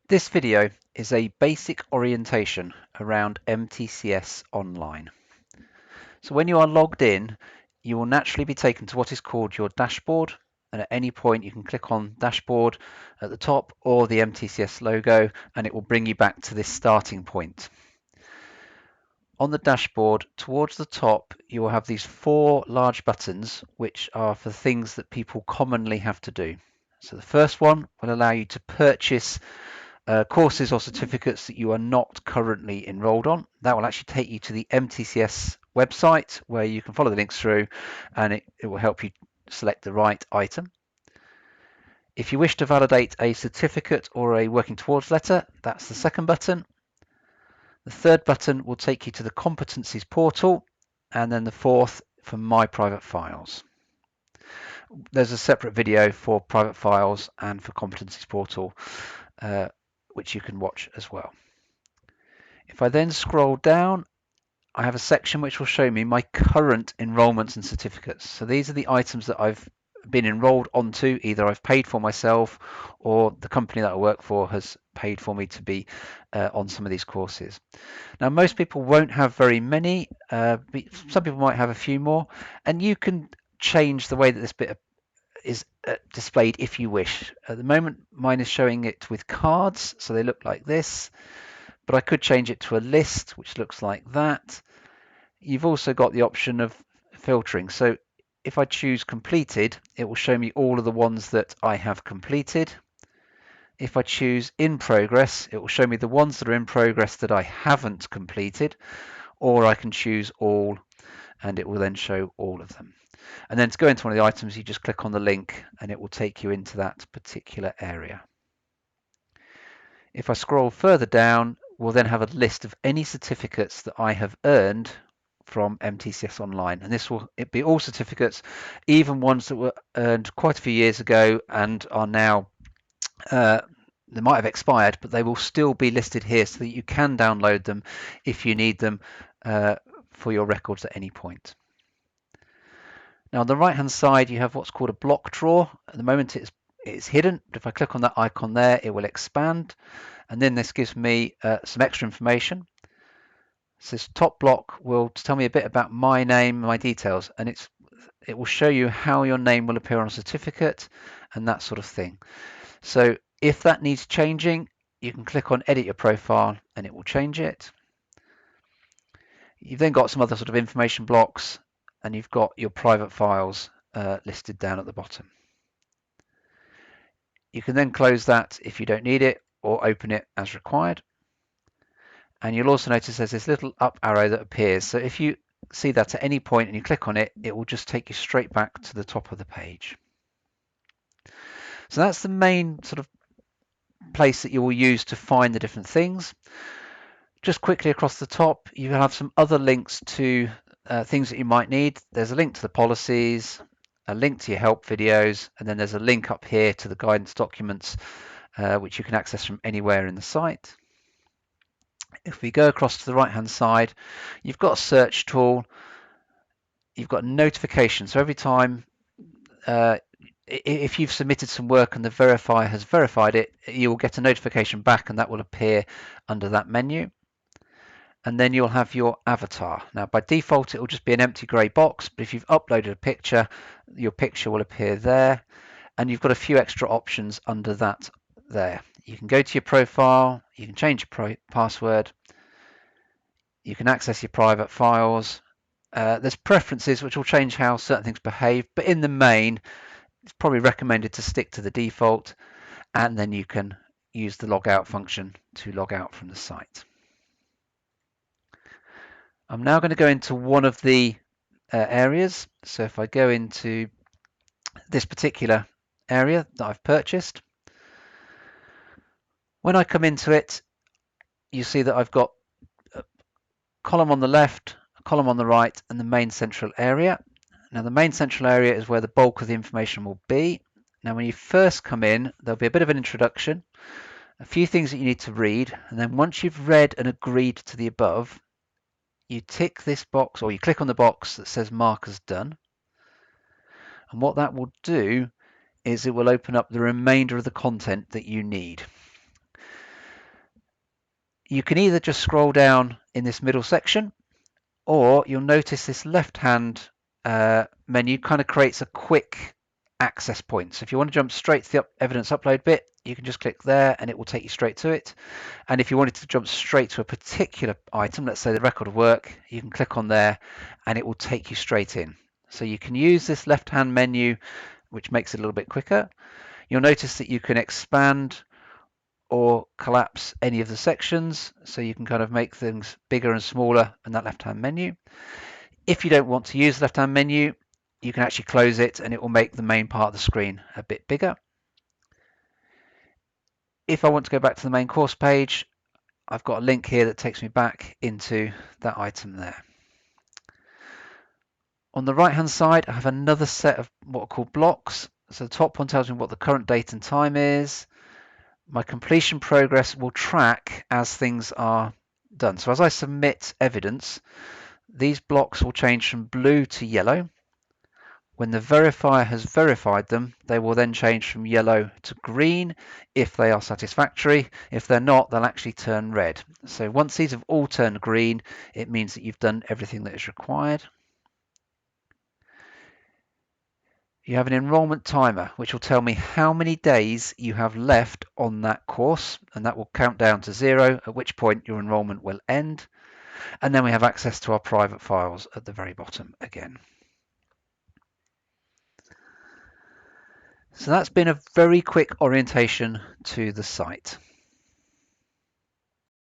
This video is a basic orientation around MTCS Online. So when you are logged in, you will naturally be taken to what is called your dashboard, and at any point you can click on dashboard at the top or the MTCS logo and it will bring you back to this starting point. On the dashboard towards the top you will have these four large buttons which are for things that people commonly have to do. So the first one will allow you to purchase courses or certificates that you are not currently enrolled on. That will actually take you to the MTCS website where you can follow the links through and it will help you select the right item. If you wish to validate a certificate or a working towards letter, that's the second button. The third button will take you to the competencies portal, and then the fourth for my private files. There's a separate video for private files and for competencies portal which you can watch as well. If I then scroll down, I have a section which will show me my current enrolments and certificates. So these are the items that I've been enrolled onto. Either I've paid for myself or the company that I work for has paid for me to be on some of these courses. Now, most people won't have very many. Some people might have a few more, and you can change the way that this bit is displayed if you wish. At the moment, mine is showing it with cards, so they look like this, but I could change it to a list, which looks like that. You've also got the option of filtering. So if I choose completed, it will show me all of the ones that I have completed. If I choose in progress, it will show me the ones that are in progress that I haven't completed, or I can choose all and it will then show all of them. And then to go into one of the items, you just click on the link and it will take you into that particular area. If I scroll further down, we'll then have a list of any certificates that I have earned from MTCS Online, and this will be all certificates, even ones that were earned quite a few years ago and are now they might have expired, but they will still be listed here so that you can download them if you need them for your records at any point. Now on the right hand side you have what's called a block drawer. At the moment it's hidden, but if I click on that icon there it will expand, and then this gives me some extra information. So this top block will tell me a bit about my name, my details, and it will show you how your name will appear on a certificate and that sort of thing. So if that needs changing, you can click on edit your profile and it will change it. You've then got some other sort of information blocks, and you've got your private files listed down at the bottom. You can then close that if you don't need it or open it as required. And you'll also notice there's this little up arrow that appears. So if you see that at any point and you click on it, it will just take you straight back to the top of the page. So that's the main sort of place that you will use to find the different things. Just quickly across the top, you have some other links to things that you might need. There's a link to the policies, a link to your help videos, and then there's a link up here to the guidance documents, which you can access from anywhere in the site. If we go across to the right hand side, you've got a search tool, you've got notifications. So every time if you've submitted some work and the verifier has verified it, you will get a notification back and that will appear under that menu. And then you'll have your avatar. Now by default it will just be an empty grey box, but if you've uploaded a picture, your picture will appear there, and you've got a few extra options under that there. You can go to your profile, you can change your password, you can access your private files. There's preferences which will change how certain things behave, but in the main it's probably recommended to stick to the default, and then you can use the logout function to log out from the site. I'm now going to go into one of the areas. So if I go into this particular area that I've purchased, when I come into it, you see that I've got a column on the left, a column on the right, and the main central area. Now the main central area is where the bulk of the information will be. Now when you first come in, there'll be a bit of an introduction, a few things that you need to read, and then once you've read and agreed to the above, you tick this box, or you click on the box that says mark as done. And what that will do is it will open up the remainder of the content that you need. You can either just scroll down in this middle section, or you'll notice this left-hand menu kind of creates a quick access point. So if you want to jump straight to the evidence upload bit, you can just click there and it will take you straight to it. And if you wanted to jump straight to a particular item, let's say the record of work, you can click on there and it will take you straight in. So you can use this left-hand menu, which makes it a little bit quicker. You'll notice that you can expand or collapse any of the sections, so you can kind of make things bigger and smaller in that left-hand menu. If you don't want to use the left-hand menu, you can actually close it and it will make the main part of the screen a bit bigger. If I want to go back to the main course page, I've got a link here that takes me back into that item there. On the right-hand side, I have another set of what are called blocks. So the top one tells me what the current date and time is. My completion progress will track as things are done. So as I submit evidence, these blocks will change from blue to yellow. When the verifier has verified them, they will then change from yellow to green if they are satisfactory. If they're not, they'll actually turn red. So once these have all turned green, it means that you've done everything that is required. You have an enrollment timer, which will tell me how many days you have left on that course, and that will count down to 0, at which point your enrollment will end. And then we have access to our private files at the very bottom again. So that's been a very quick orientation to the site.